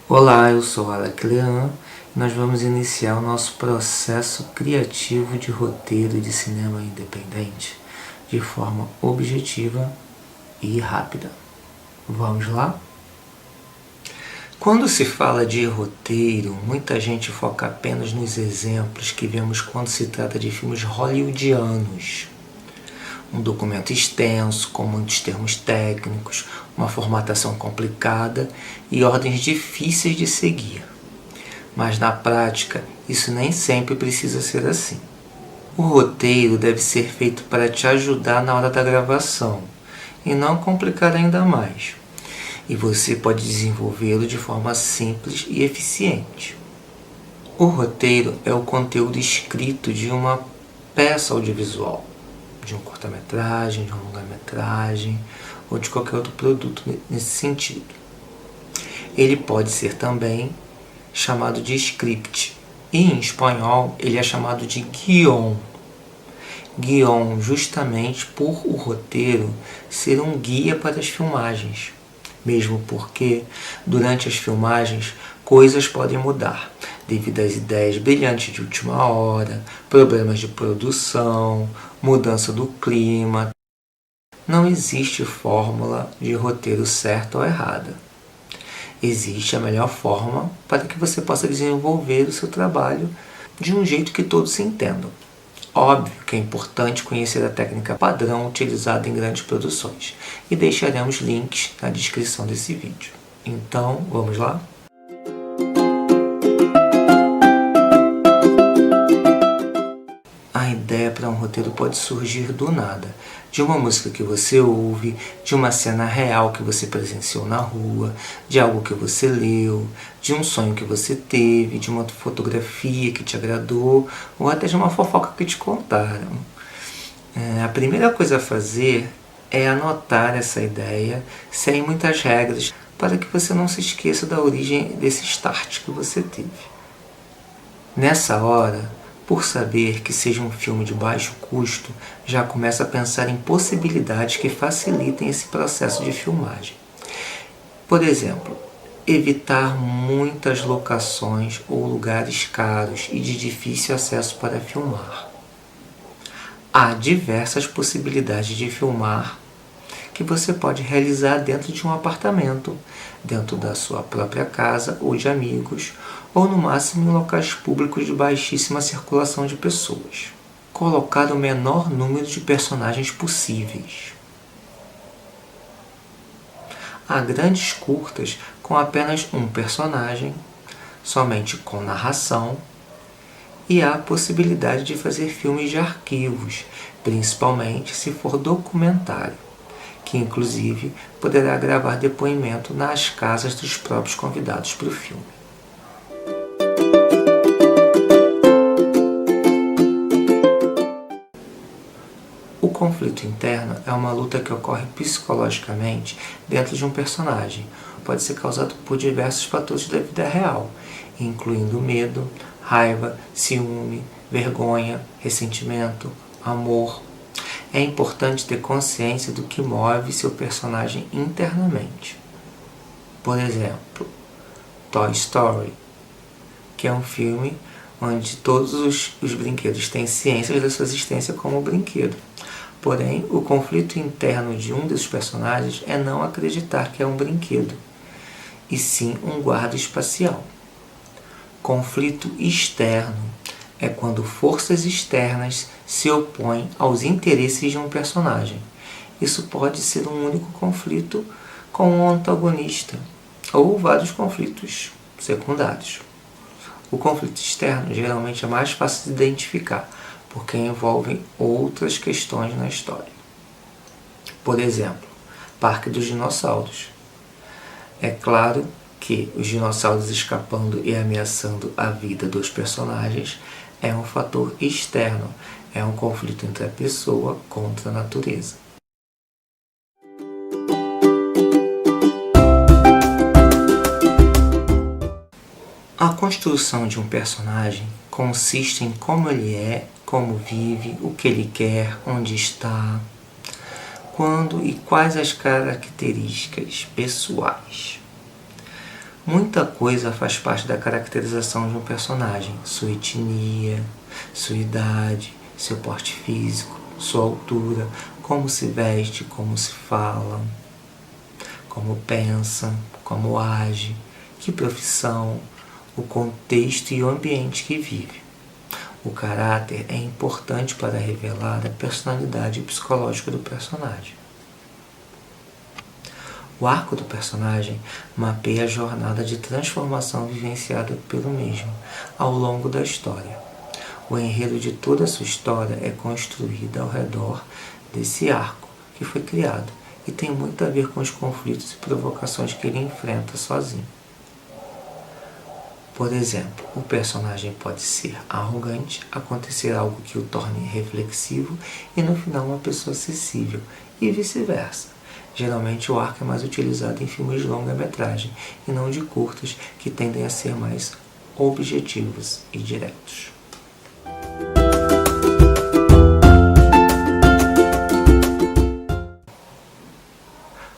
Olá, eu sou Alec Lean e nós vamos iniciar o nosso processo criativo de roteiro de cinema independente de forma objetiva e rápida. Vamos lá? Quando se fala de roteiro, muita gente foca apenas nos exemplos que vemos quando se trata de filmes hollywoodianos. Um documento extenso, com muitos termos técnicos, uma formatação complicada e ordens difíceis de seguir. Mas na prática, isso nem sempre precisa ser assim. O roteiro deve ser feito para te ajudar na hora da gravação e não complicar ainda mais. E você pode desenvolvê-lo de forma simples e eficiente. O roteiro é o conteúdo escrito de uma peça audiovisual, de um curta-metragem, de uma longa-metragem ou de qualquer outro produto nesse sentido. Ele pode ser também chamado de script e em espanhol ele é chamado de guion. Guion justamente por o roteiro ser um guia para as filmagens, mesmo porque durante as filmagens coisas podem mudar devido às ideias brilhantes de última hora, problemas de produção, mudança do clima. Não existe fórmula de roteiro certa ou errada. Existe a melhor forma para que você possa desenvolver o seu trabalho de um jeito que todos se entendam. Óbvio que é importante conhecer a técnica padrão utilizada em grandes produções e deixaremos links na descrição desse vídeo. Então, vamos lá? A ideia para um roteiro pode surgir do nada, de uma música que você ouve, de uma cena real que você presenciou na rua, de algo que você leu, de um sonho que você teve, de uma fotografia que te agradou, ou até de uma fofoca que te contaram. A primeira coisa a fazer é anotar essa ideia, sem muitas regras, para que você não se esqueça da origem desse start que você teve. Nessa hora, por saber que seja um filme de baixo custo, já começa a pensar em possibilidades que facilitem esse processo de filmagem. Por exemplo, evitar muitas locações ou lugares caros e de difícil acesso para filmar. Há diversas possibilidades de filmar que você pode realizar dentro de um apartamento, dentro da sua própria casa ou de amigos, ou no máximo em locais públicos de baixíssima circulação de pessoas. Colocar o menor número de personagens possíveis. Há grandes curtas com apenas um personagem, somente com narração, e há a possibilidade de fazer filmes de arquivos, principalmente se for documentário, que inclusive poderá gravar depoimento nas casas dos próprios convidados para o filme. O conflito interno é uma luta que ocorre psicologicamente dentro de um personagem. Pode ser causado por diversos fatores da vida real, incluindo medo, raiva, ciúme, vergonha, ressentimento, amor. É importante ter consciência do que move seu personagem internamente. Por exemplo, Toy Story, que é um filme onde todos os brinquedos têm ciência da sua existência como brinquedo. Porém, o conflito interno de um dos personagens é não acreditar que é um brinquedo, e sim um guarda espacial. Conflito externo é quando forças externas se opõem aos interesses de um personagem. Isso pode ser um único conflito com um antagonista, ou vários conflitos secundários. O conflito externo geralmente é mais fácil de identificar, porque envolvem outras questões na história. Por exemplo, Parque dos Dinossauros. É claro que os dinossauros escapando e ameaçando a vida dos personagens é um fator externo, é um conflito entre a pessoa contra a natureza. A construção de um personagem consiste em como ele é, como vive, o que ele quer, onde está. quando e quais as características pessoais. Muita coisa faz parte da caracterização de um personagem: sua etnia, sua idade, seu porte físico, sua altura, como se veste, como se fala, como pensa, como age, que profissão, o contexto e o ambiente que vive. O caráter é importante para revelar a personalidade psicológica do personagem. O arco do personagem mapeia a jornada de transformação vivenciada pelo mesmo ao longo da história. O enredo de toda a sua história é construído ao redor desse arco que foi criado e tem muito a ver com os conflitos e provocações que ele enfrenta sozinho. Por exemplo, o personagem pode ser arrogante, acontecer algo que o torne reflexivo e no final uma pessoa acessível, e vice-versa. Geralmente o arco é mais utilizado em filmes de longa-metragem e não de curtas, que tendem a ser mais objetivos e diretos.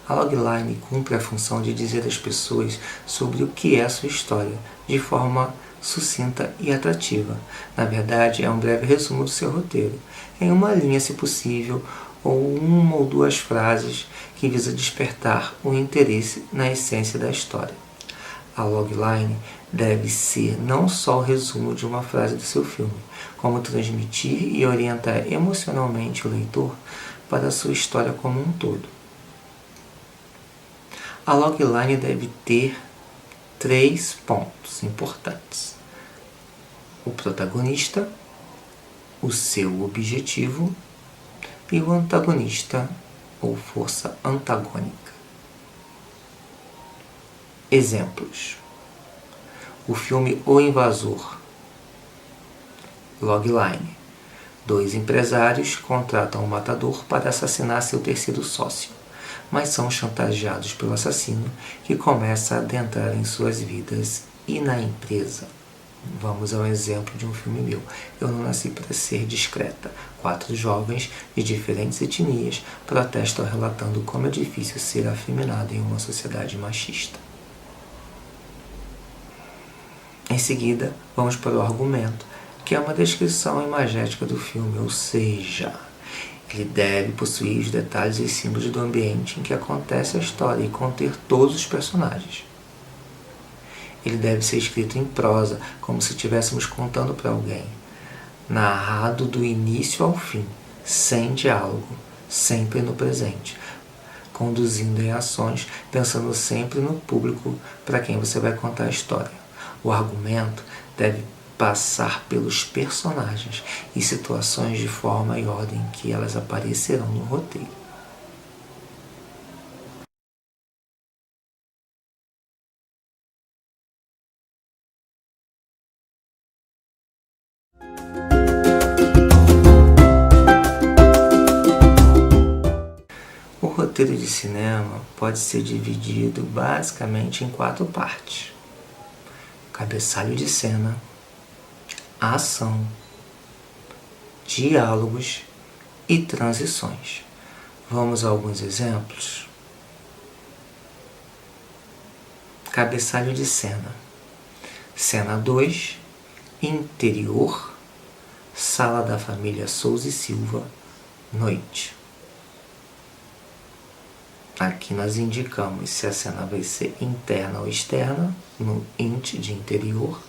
A logline cumpre a função de dizer às pessoas sobre o que é a sua história, de forma sucinta e atrativa. Na verdade, é um breve resumo do seu roteiro, em uma linha, se possível, ou uma ou duas frases que visa despertar o interesse na essência da história. A logline deve ser não só o resumo de uma frase do seu filme, como transmitir e orientar emocionalmente o leitor para a sua história como um todo. A logline deve ter 3 pontos importantes: o protagonista, o seu objetivo e o antagonista ou força antagônica. Exemplos: o filme O Invasor. Logline: 2 empresários contratam um matador para assassinar seu terceiro sócio, mas são chantageados pelo assassino, que começa a adentrar em suas vidas e na empresa. Vamos ao exemplo de um filme meu. Eu Não Nasci para Ser Discreta. 4 jovens de diferentes etnias protestam relatando como é difícil ser afeminado em uma sociedade machista. Em seguida, vamos para o argumento, que é uma descrição imagética do filme, ou seja, ele deve possuir os detalhes e símbolos do ambiente em que acontece a história e conter todos os personagens. Ele deve ser escrito em prosa, como se estivéssemos contando para alguém, narrado do início ao fim, sem diálogo, sempre no presente, conduzindo em ações, pensando sempre no público para quem você vai contar a história. O argumento deve passar pelos personagens e situações de forma e ordem que elas aparecerão no roteiro. O roteiro de cinema pode ser dividido basicamente em 4 partes: cabeçalho de cena, ação, diálogos e transições. Vamos a alguns exemplos. Cabeçalho de cena. Cena 2, interior, sala da família Souza e Silva, noite. Aqui nós indicamos se a cena vai ser interna ou externa, no int de interior,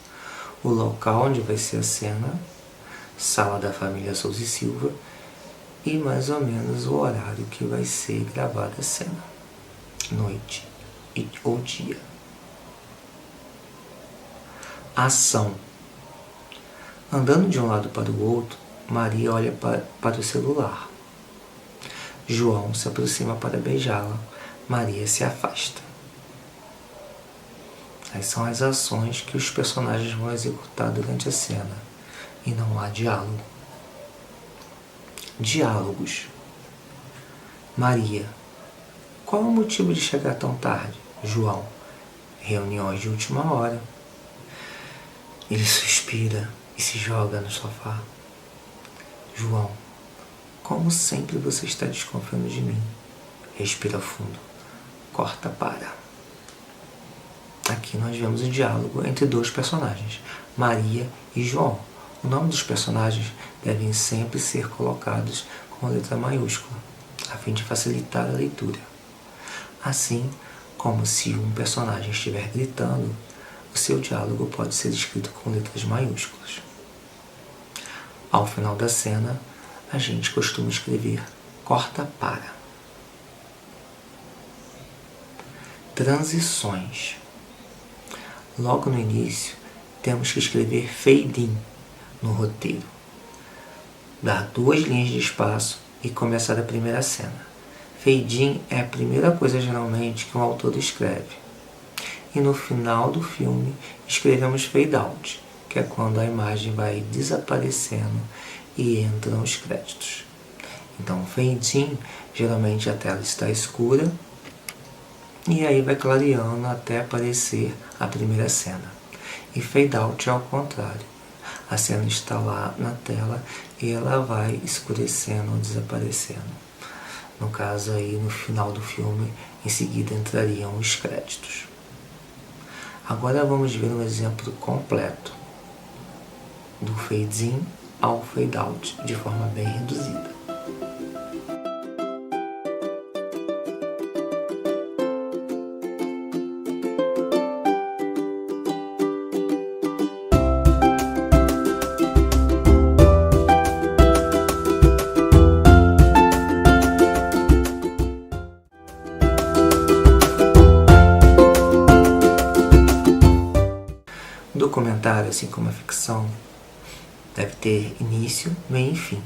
o local onde vai ser a cena, sala da família Souza e Silva, e mais ou menos o horário que vai ser gravada a cena, noite ou dia. Ação. Andando de um lado para o outro, Maria olha para o celular. João se aproxima para beijá-la. Maria se afasta. Essas são as ações que os personagens vão executar durante a cena. E não há diálogo. Diálogos. Maria: qual o motivo de chegar tão tarde? João: reuniões de última hora. Ele suspira e se joga no sofá. João: como sempre você está desconfiando de mim. Respira fundo. Corta para. Aqui nós vemos o diálogo entre dois personagens, Maria e João. O nome dos personagens devem sempre ser colocados com letra maiúscula, a fim de facilitar a leitura. Assim como se um personagem estiver gritando, o seu diálogo pode ser escrito com letras maiúsculas. Ao final da cena, a gente costuma escrever corta para. Transições. Logo no início, temos que escrever fade in no roteiro. Dar 2 linhas de espaço e começar a primeira cena. Fade in é a primeira coisa geralmente que um autor escreve. E no final do filme, escrevemos fade out, que é quando a imagem vai desaparecendo e entram os créditos. Então, fade in, geralmente a tela está escura e aí vai clareando até aparecer a primeira cena. E fade out é ao contrário. A cena está lá na tela e ela vai escurecendo ou desaparecendo. No caso aí, no final do filme, em seguida entrariam os créditos. Agora vamos ver um exemplo completo do fade in ao fade out, de forma bem reduzida. O documentário, assim como a ficção, deve ter início, meio e fim.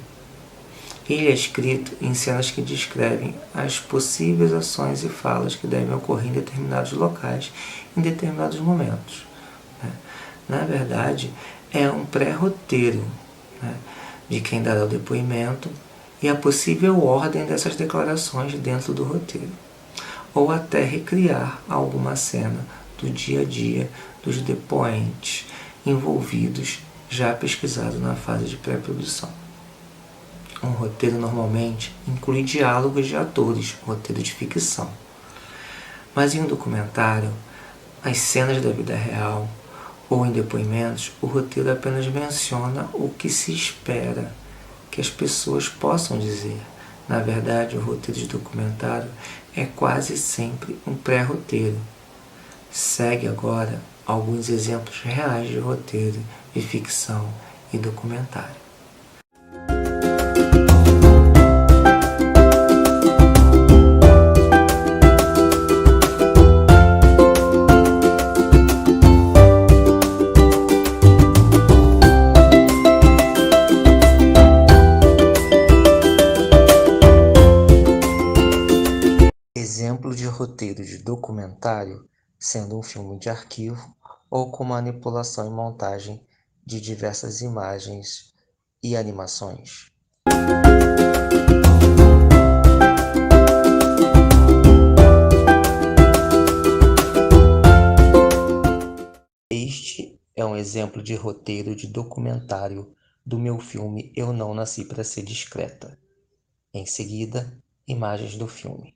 Ele é escrito em cenas que descrevem as possíveis ações e falas que devem ocorrer em determinados locais, em determinados momentos. Na verdade, é um pré-roteiro, de quem dará o depoimento e a possível ordem dessas declarações dentro do roteiro, ou até recriar alguma cena do dia a dia dos depoentes envolvidos, já pesquisado na fase de pré-produção. Um roteiro normalmente inclui diálogos de atores, roteiro de ficção. Mas em um documentário, as cenas da vida real ou em depoimentos, o roteiro apenas menciona o que se espera que as pessoas possam dizer. Na verdade, o roteiro de documentário é quase sempre um pré-roteiro. Segue agora alguns exemplos reais de roteiro de ficção e documentário. Exemplo de roteiro de documentário sendo um filme de arquivo ou com manipulação e montagem de diversas imagens e animações. Este é um exemplo de roteiro de documentário do meu filme Eu Não Nasci para Ser Discreta. Em seguida, imagens do filme.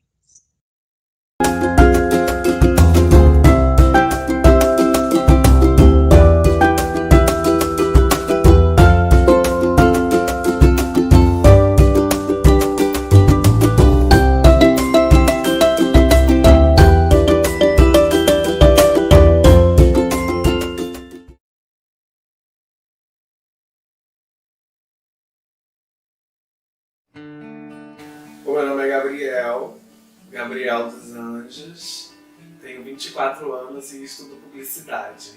O meu nome é Gabriel dos Anjos, tenho 24 anos e estudo publicidade.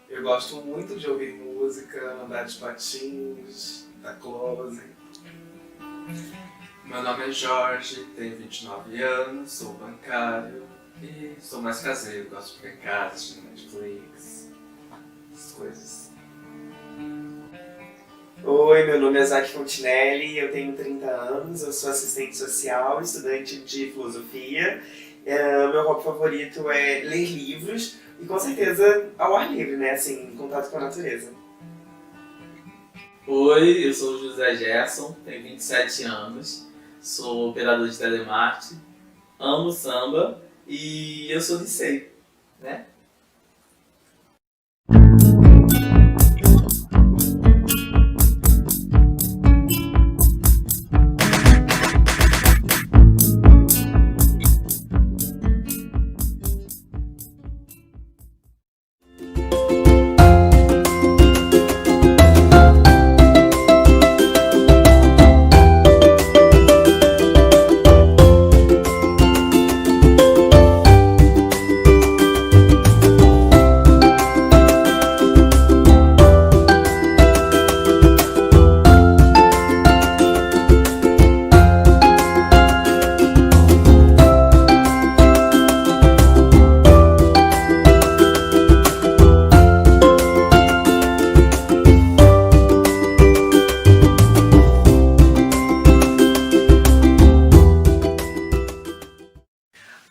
Eu gosto muito de ouvir música, andar de patins, dar close. Meu nome é Jorge, tenho 29 anos, sou bancário e sou mais caseiro, gosto de ficar em casa, assistindo Netflix, essas coisas. Oi, meu nome é Zac Fontinelli, eu tenho 30 anos, eu sou assistente social, estudante de filosofia. Meu hobby favorito é ler livros e com certeza ao ar livre, né? Assim, em contato com a natureza. Oi, eu sou o José Gerson, tenho 27 anos, sou operador de telemarketing amo samba e eu sou Licei, né?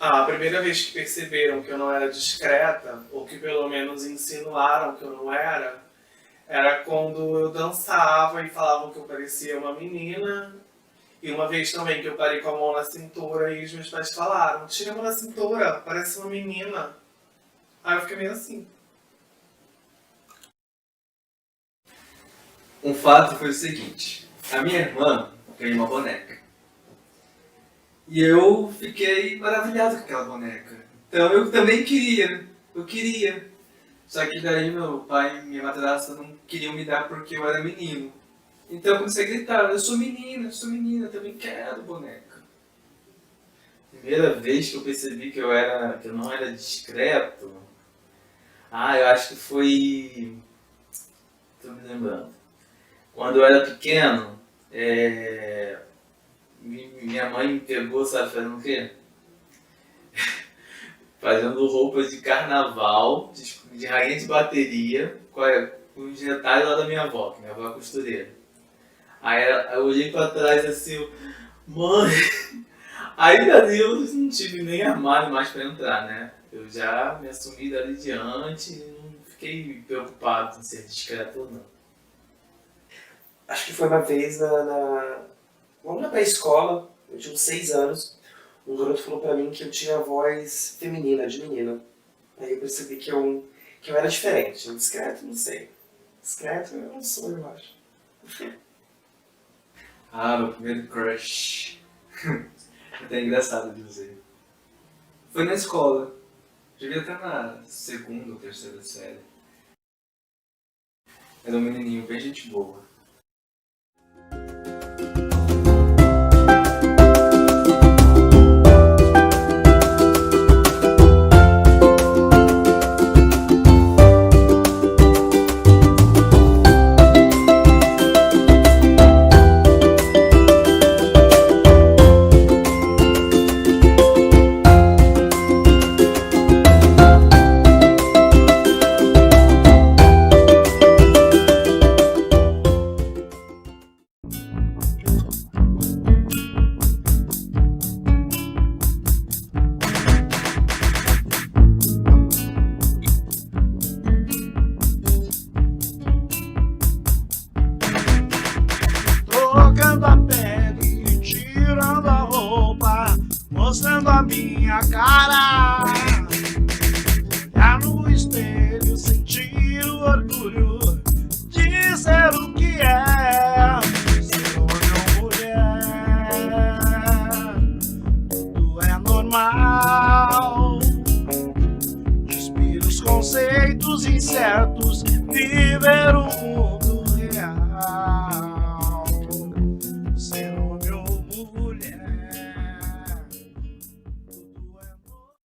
A primeira vez que perceberam que eu não era discreta, ou que pelo menos insinuaram que eu não era quando eu dançava e falavam que eu parecia uma menina. E uma vez também que eu parei com a mão na cintura e os meus pais falaram: tira a mão da cintura, parece uma menina. Aí eu fiquei meio assim. Um fato foi o seguinte, a minha irmã ganhou uma boneca. E eu fiquei maravilhado com aquela boneca. Então eu também queria. Só que daí meu pai e minha madrasta não queriam me dar porque eu era menino. Então eu comecei a gritar, eu sou menina, eu também quero boneca. Primeira vez que eu percebi que eu não era discreto, eu acho que foi... Tô me lembrando. Quando eu era pequeno, minha mãe me pegou, sabe, fazendo o quê? Fazendo roupas de carnaval, de rainha de bateria, com os detalhes lá da minha avó, que minha avó é costureira. Aí eu olhei pra trás assim, mãe... Aí dali eu não tive nem armário mais pra entrar, né? Eu já me assumi dali diante e não fiquei preocupado em ser discreto ou não. Acho que foi uma vez vamos na pré-escola, eu tinha uns 6 anos, um garoto falou pra mim que eu tinha a voz feminina, de menina. Aí eu percebi que eu era diferente. Discreto, não sei. Discreto eu não sou, eu acho. Meu primeiro crush. Até engraçado de dizer. Foi na escola. Devia estar na segunda ou terceira série. Era um menininho bem gente boa. Trocando a pele, tirando a roupa, mostrando a minha cara. Olhar no espelho, sentir o orgulho de ser o que é. Ser homem ou mulher, tudo é normal. Despir os conceitos incertos, viver o mundo real. Ser homem ou mulher, tudo é normal.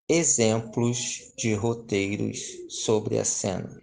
Exemplos de roteiros sobre a cena.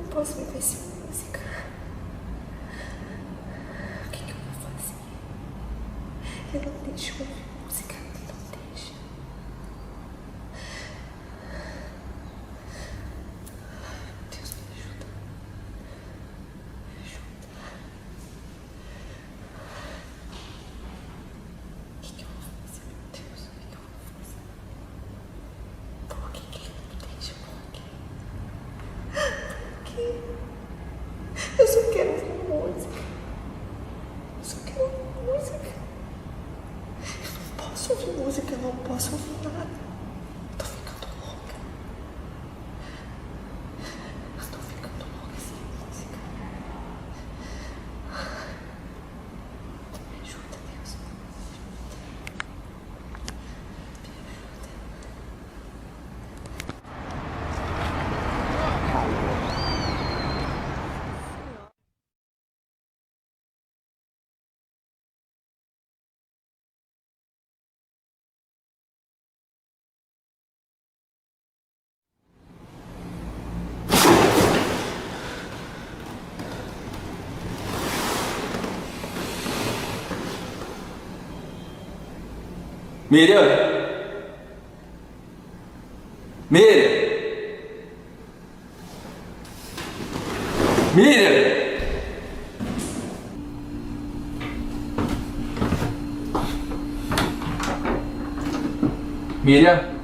posso viver sem música. O que eu vou fazer? Ele não deixa eu ouvir música, ele não deixa. Deus, me ajuda. Me ajuda. O que eu vou fazer, meu Deus? O que eu vou fazer? Por que ele não deixa? Por quê? Por quê? Eu só quero ouvir música. Eu só quero ouvir música. Eu não posso ouvir música, eu não posso ouvir nada. Tô ficando louca. Eu tô ficando louca sem música. Me ajuda, Deus. Me Miriam! Miriam! Miriam! Miriam?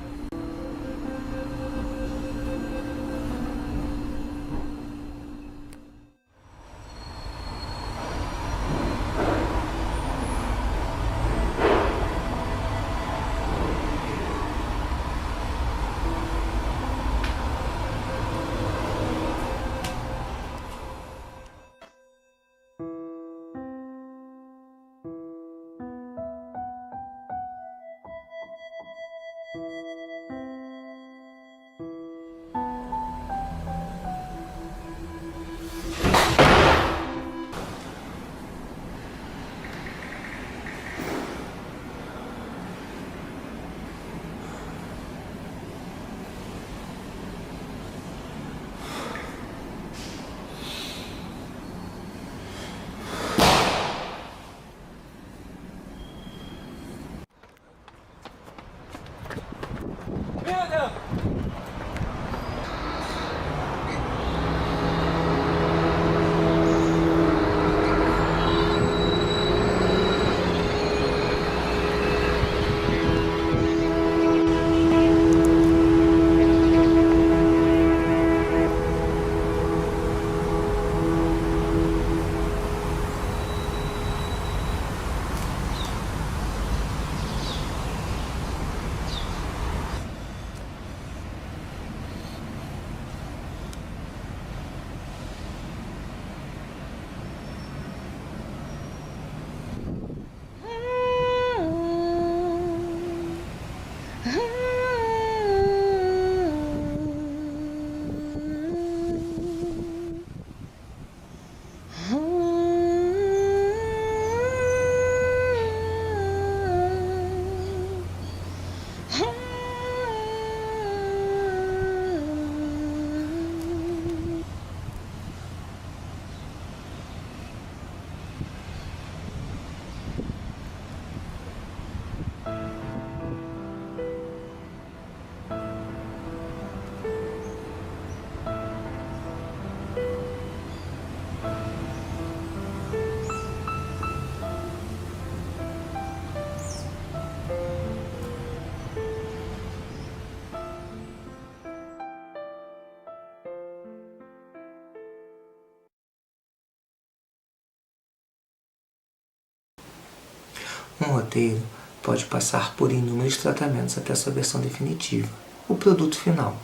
Um roteiro pode passar por inúmeros tratamentos até sua versão definitiva, o produto final.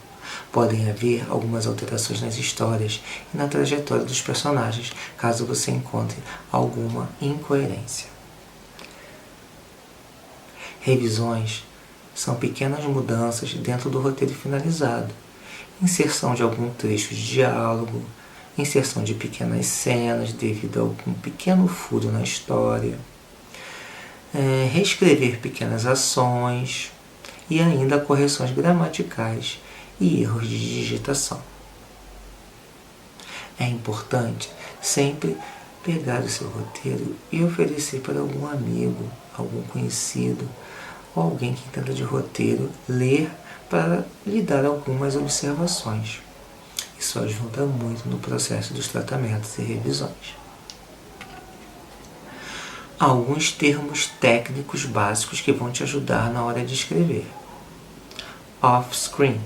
Podem haver algumas alterações nas histórias e na trajetória dos personagens, caso você encontre alguma incoerência. Revisões são pequenas mudanças dentro do roteiro finalizado, inserção de algum trecho de diálogo, inserção de pequenas cenas devido a algum pequeno furo na história, reescrever pequenas ações e ainda correções gramaticais e erros de digitação. É importante sempre pegar o seu roteiro e oferecer para algum amigo, algum conhecido ou alguém que entenda de roteiro ler para lhe dar algumas observações. Isso ajuda muito no processo dos tratamentos e revisões. Alguns termos técnicos básicos que vão te ajudar na hora de escrever. Off-screen.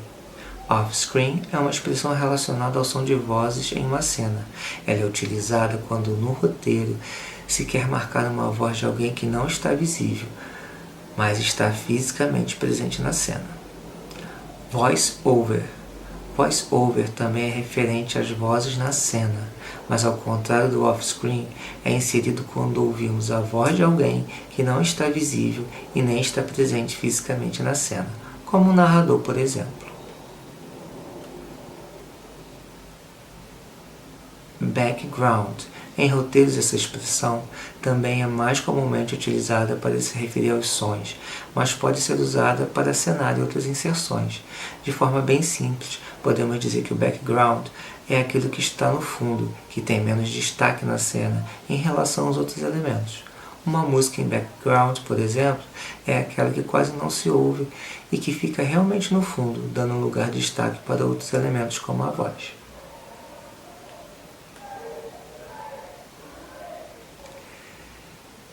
Off-screen é uma expressão relacionada ao som de vozes em uma cena. Ela é utilizada quando no roteiro se quer marcar uma voz de alguém que não está visível, mas está fisicamente presente na cena. Voice-over. Voice-over também é referente às vozes na cena, mas ao contrário do off-screen, é inserido quando ouvimos a voz de alguém que não está visível e nem está presente fisicamente na cena, como um narrador, por exemplo. Background. Em roteiros, essa expressão também é mais comumente utilizada para se referir aos sons, mas pode ser usada para cenário e outras inserções. De forma bem simples, podemos dizer que o background é aquilo que está no fundo, que tem menos destaque na cena em relação aos outros elementos. Uma música em background, por exemplo, é aquela que quase não se ouve e que fica realmente no fundo, dando um lugar de destaque para outros elementos como a voz.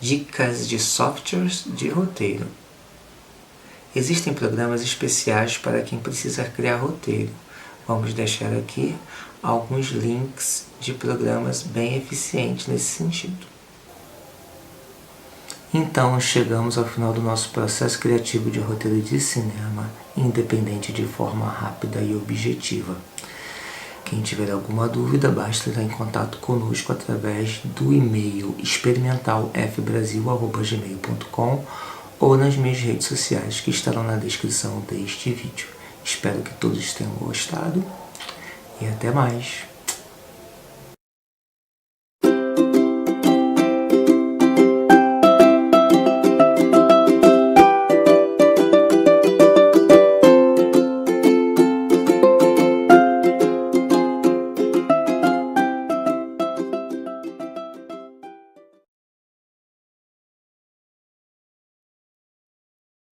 Dicas de softwares de roteiro. Existem programas especiais para quem precisa criar roteiro. Vamos deixar aqui alguns links de programas bem eficientes nesse sentido. Então chegamos ao final do nosso processo criativo de roteiro de cinema, independente de forma rápida e objetiva. Quem tiver alguma dúvida, basta entrar em contato conosco através do e-mail experimentalfbrasil@gmail.com ou nas minhas redes sociais que estarão na descrição deste vídeo. Espero que todos tenham gostado e até mais!